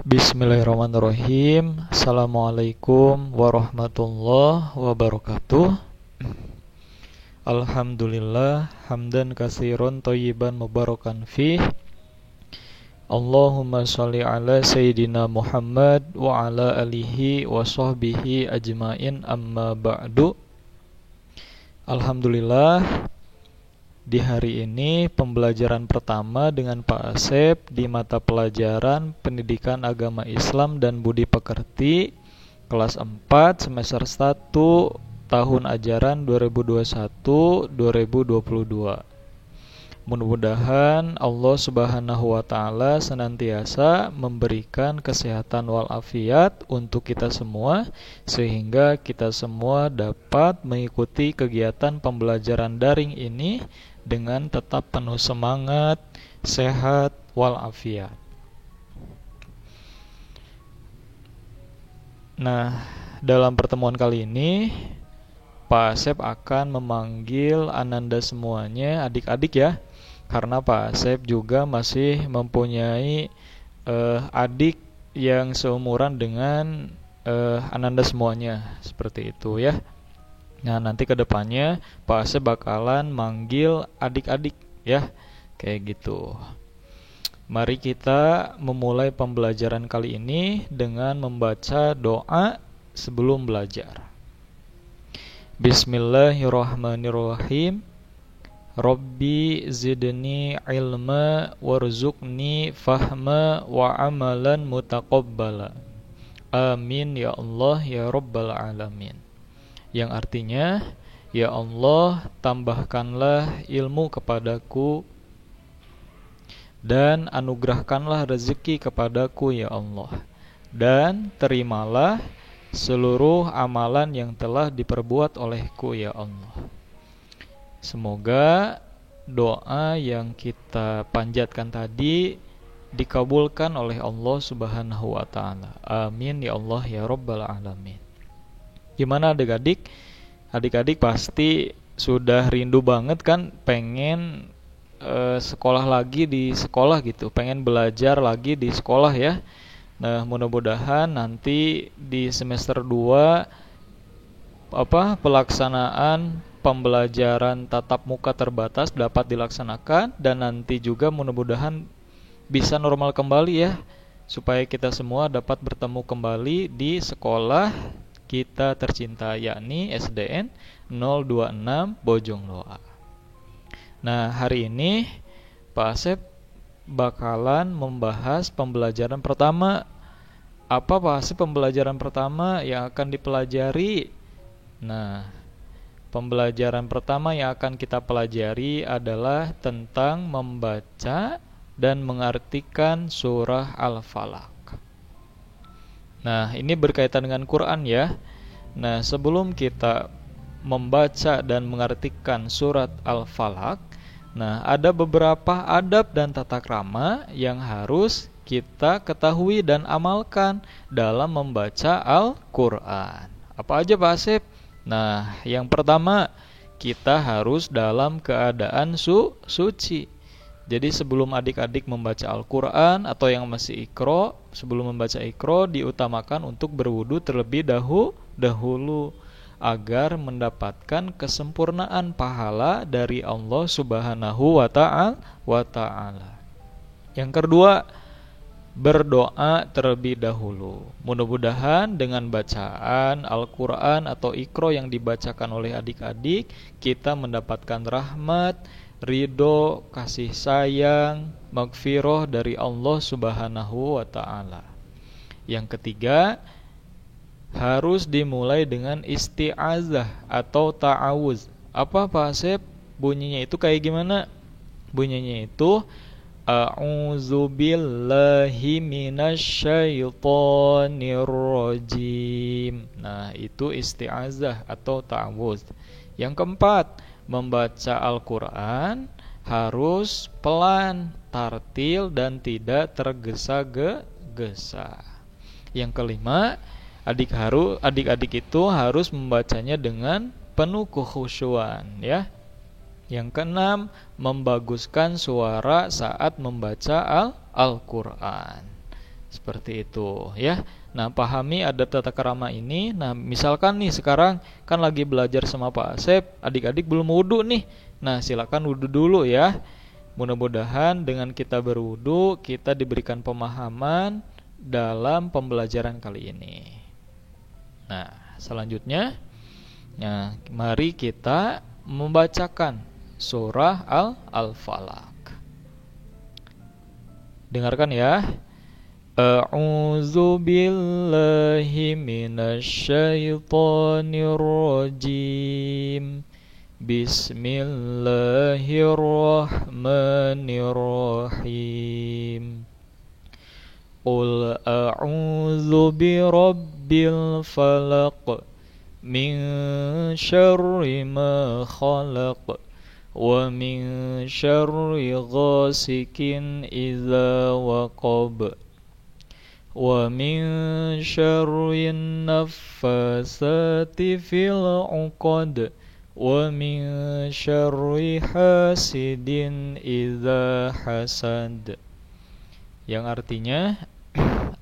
Bismillahirrahmanirrahim. Assalamualaikum warahmatullahi wabarakatuh. Alhamdulillah hamdan katsiran thayyiban mubarakan fih. Allahumma shalli ala sayyidina Muhammad wa ala alihi wa sahbihi ajmain, amma ba'du. Alhamdulillah, di hari ini pembelajaran pertama dengan Pak Asep di mata pelajaran Pendidikan Agama Islam dan Budi Pekerti kelas 4 semester 1 tahun ajaran 2021-2022. Mudah-mudahan Allah Subhanahu wa taala senantiasa memberikan kesehatan walafiat untuk kita semua sehingga kita semua dapat mengikuti kegiatan pembelajaran daring ini dengan tetap penuh semangat, sehat walafiat. Nah, dalam pertemuan kali ini Pak Asep akan memanggil Ananda semuanya, adik-adik ya, karena Pak Asep juga masih mempunyai adik yang seumuran dengan Ananda semuanya, seperti itu ya. Nah, nanti ke depannya Pak Asep bakalan manggil adik-adik ya, kayak gitu. Mari kita memulai pembelajaran kali ini dengan membaca doa sebelum belajar. Bismillahirrahmanirrahim. Rabbi zidni ilma warzuqni fahma wa amalan mutaqabbala. Amin ya Allah ya Rabbal alamin. Yang artinya, ya Allah, tambahkanlah ilmu kepadaku dan anugerahkanlah rezeki kepadaku ya Allah, dan terimalah seluruh amalan yang telah diperbuat olehku ya Allah. Semoga doa yang kita panjatkan tadi dikabulkan oleh Allah Subhanahu wa taala. Amin ya Allah ya Rabbal alamin. Gimana adik-adik? Adik-adik pasti sudah rindu banget kan pengen sekolah lagi di sekolah gitu, pengen belajar lagi di sekolah ya. Nah, mudah-mudahan nanti di semester 2 pelaksanaan pembelajaran tatap muka terbatas dapat dilaksanakan, dan nanti juga mudah-mudahan bisa normal kembali ya, supaya kita semua dapat bertemu kembali di sekolah kita tercinta, yakni SDN 026 Bojongloa. Nah, hari ini Pak Asep bakalan membahas pembelajaran pertama. Apa Pak Asep pembelajaran pertama yang akan dipelajari? Nah, pembelajaran pertama yang akan kita pelajari adalah tentang membaca dan mengartikan surah Al-Falaq. Nah, ini berkaitan dengan Quran ya. Nah, sebelum kita membaca dan mengartikan surat Al-Falaq, nah, ada beberapa adab dan tata krama yang harus kita ketahui dan amalkan dalam membaca Al-Quran. Apa aja Pak Asep? Nah, yang pertama, kita harus dalam keadaan suci. Jadi sebelum adik-adik membaca Al-Quran atau yang masih Iqra, sebelum membaca Iqra diutamakan untuk berwudu terlebih dahulu agar mendapatkan kesempurnaan pahala dari Allah Subhanahu wa taala. Yang kedua, berdoa terlebih dahulu. Mudah-mudahan dengan bacaan Al-Quran atau Iqra yang dibacakan oleh adik-adik, kita mendapatkan rahmat, ridho, kasih sayang, magfirah dari Allah Subhanahu wa taala. Yang ketiga, harus dimulai dengan isti'azah atau ta'awuz. Apa Pak Asep? Bunyinya itu kayak gimana? Bunyinya itu a'udzubillahi minasyaitonirrajim. Nah, itu isti'azah atau ta'awuz. Yang keempat, membaca Al-Quran harus pelan, tartil, dan tidak tergesa-gesa. Yang kelima, adik-adik itu harus membacanya dengan penuh kekhusyuan ya. Yang keenam, membaguskan suara saat membaca Al-Quran. Seperti itu ya. Nah, pahami ada tata krama ini. Nah, misalkan nih sekarang kan lagi belajar sama Pak Asep, adik-adik belum wudu nih. Nah, silakan wudu dulu ya. Mudah-mudahan dengan kita berwudu, kita diberikan pemahaman dalam pembelajaran kali ini. Nah, selanjutnya, nah, mari kita membacakan surah Al-Falaq. Dengarkan ya. A'udzu billahi minasyaitonir rajim. Bismillahirrahmanirrahim. Qul a'udzu birabbil falaq min syarri ma khalaq wa min syarri ghasikin idza waqab wa min syarri naffasati fil 'uqad wa min syarri hasidin idza hasad. Yang artinya,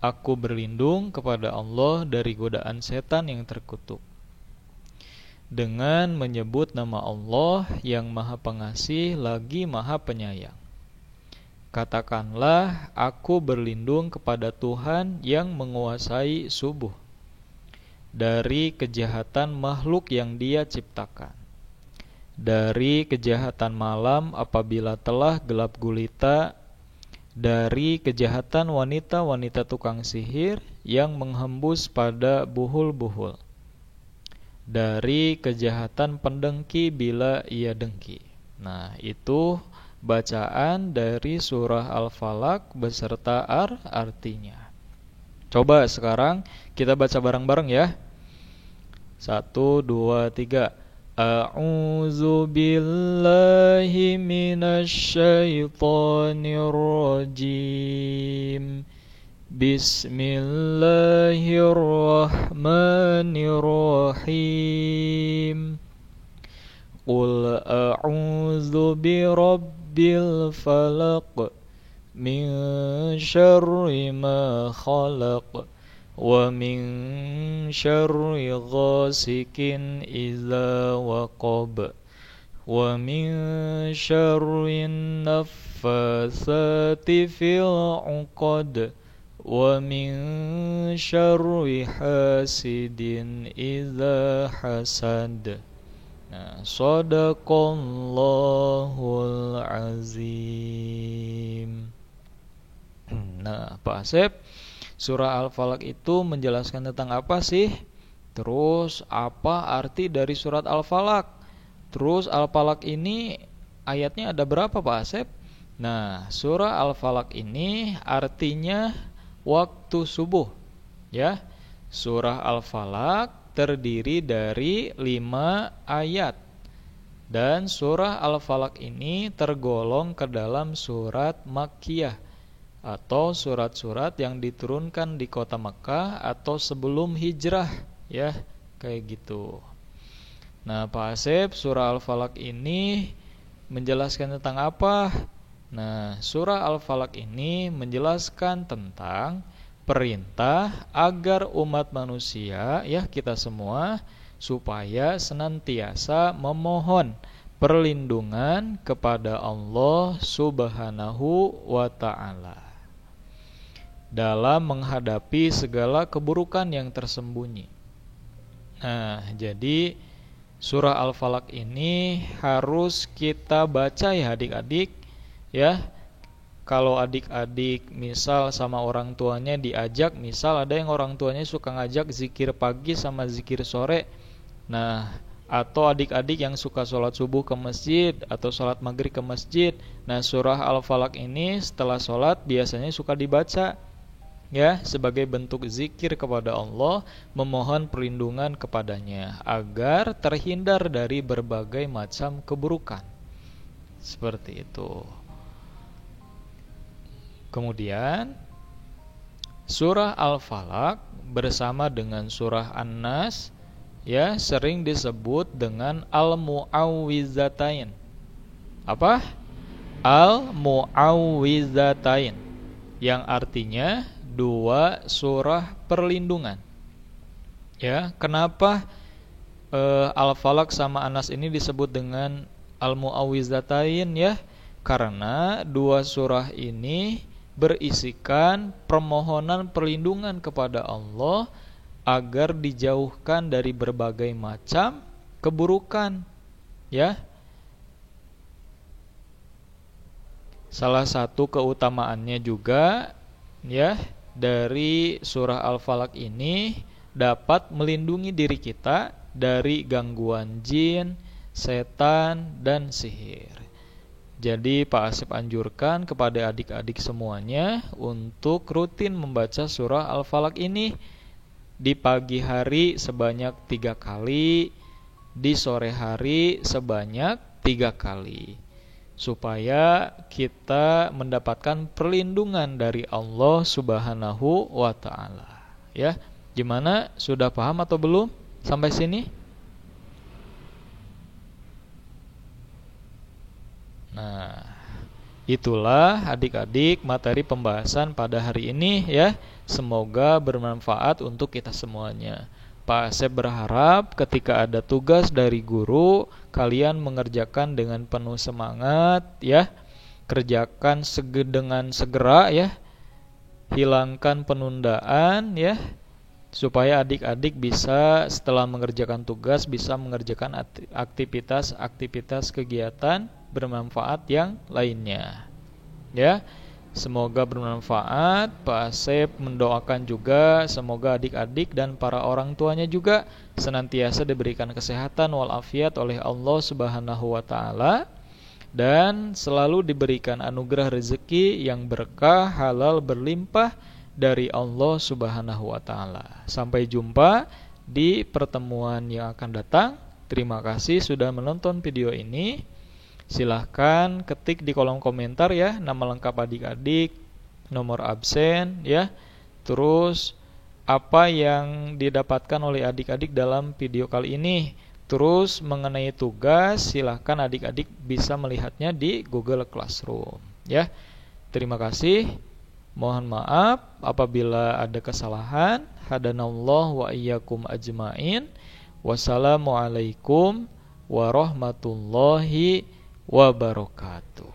aku berlindung kepada Allah dari godaan setan yang terkutuk dengan menyebut nama Allah yang Maha Pengasih lagi Maha Penyayang. Katakanlah, aku berlindung kepada Tuhan yang menguasai subuh dari kejahatan makhluk yang Dia ciptakan, dari kejahatan malam apabila telah gelap gulita, dari kejahatan wanita-wanita tukang sihir yang menghembus pada buhul-buhul, dari kejahatan pendengki bila ia dengki. Nah, itu bacaan dari surah Al-Falaq beserta artinya. Coba sekarang kita baca bareng-bareng ya. 1, 2, 3. A'udzu billahi minasyaitonir rajim. Bismillahirrahmanirrahim. Qul a'udzu birabbil falaq min syarri ma khalaq wa min syarri ghasikin idza waqab wa min syarri naffasati fil 'uqad wa min syarri hasidin idza hasad. Nah, shadaqallahul azim. Nah, Pak Asep, surah Al-Falaq itu menjelaskan tentang apa sih? Terus apa arti dari surat Al-Falaq? Terus Al-Falaq ini ayatnya ada berapa, Pak Asep? Nah, surah Al-Falaq ini artinya waktu subuh ya. Surah Al-Falaq terdiri dari 5 ayat. Dan surah Al-Falaq ini tergolong ke dalam surat Makkiyah atau surat-surat yang diturunkan di kota Makkah atau sebelum hijrah ya, kayak gitu. Nah, Pak Asep, surah Al-Falaq ini menjelaskan tentang apa? Nah, surah Al-Falaq ini menjelaskan tentang perintah agar umat manusia, ya kita semua, supaya senantiasa memohon perlindungan kepada Allah Subhanahu wa ta'ala dalam menghadapi segala keburukan yang tersembunyi. Nah, jadi surah Al-Falaq ini harus kita baca ya adik-adik ya. Kalau adik-adik misal sama orang tuanya diajak, misal ada yang orang tuanya suka ngajak zikir pagi sama zikir sore. Nah, atau adik-adik yang suka sholat subuh ke masjid atau sholat maghrib ke masjid. Nah, surah Al-Falaq ini setelah sholat biasanya suka dibaca ya, sebagai bentuk zikir kepada Allah, memohon perlindungan kepadanya agar terhindar dari berbagai macam keburukan. Seperti itu. Kemudian surah Al-Falaq bersama dengan surah An-Nas ya sering disebut dengan Al-Mu'awwizatain. Apa? Al-Mu'awwizatain, yang artinya dua surah perlindungan. Ya, kenapa Al-Falaq sama An-Nas ini disebut dengan Al-Mu'awwizatain ya? Karena dua surah ini berisikan permohonan perlindungan kepada Allah agar dijauhkan dari berbagai macam keburukan, ya. Salah satu keutamaannya juga ya dari surah Al-Falaq ini dapat melindungi diri kita dari gangguan jin, setan, dan sihir. Jadi Pak Asep anjurkan kepada adik-adik semuanya untuk rutin membaca surah Al-Falaq ini di pagi hari sebanyak 3 kali, di sore hari sebanyak 3 kali. Supaya kita mendapatkan perlindungan dari Allah Subhanahu wa ta'ala. Ya, gimana? Sudah paham atau belum sampai sini? Nah, itulah adik-adik materi pembahasan pada hari ini ya. Semoga bermanfaat untuk kita semuanya. Pak Asep berharap ketika ada tugas dari guru, kalian mengerjakan dengan penuh semangat ya. Kerjakan dengan segera ya. Hilangkan penundaan ya. Supaya adik-adik bisa setelah mengerjakan tugas bisa mengerjakan aktivitas kegiatan bermanfaat yang lainnya. Ya. Semoga bermanfaat. Pak Asep mendoakan juga semoga adik-adik dan para orang tuanya juga senantiasa diberikan kesehatan walafiat oleh Allah Subhanahu wa taala dan selalu diberikan anugerah rezeki yang berkah, halal, berlimpah dari Allah Subhanahu wa taala. Sampai jumpa di pertemuan yang akan datang. Terima kasih sudah menonton video ini. Silahkan ketik di kolom komentar ya nama lengkap adik-adik, nomor absen ya. Terus apa yang didapatkan oleh adik-adik dalam video kali ini. Terus mengenai tugas silahkan adik-adik bisa melihatnya di Google Classroom ya. Terima kasih. Mohon maaf apabila ada kesalahan. Hadanallahu wa iyyakum ajmain. Wassalamualaikum warahmatullahi wabarakatuh.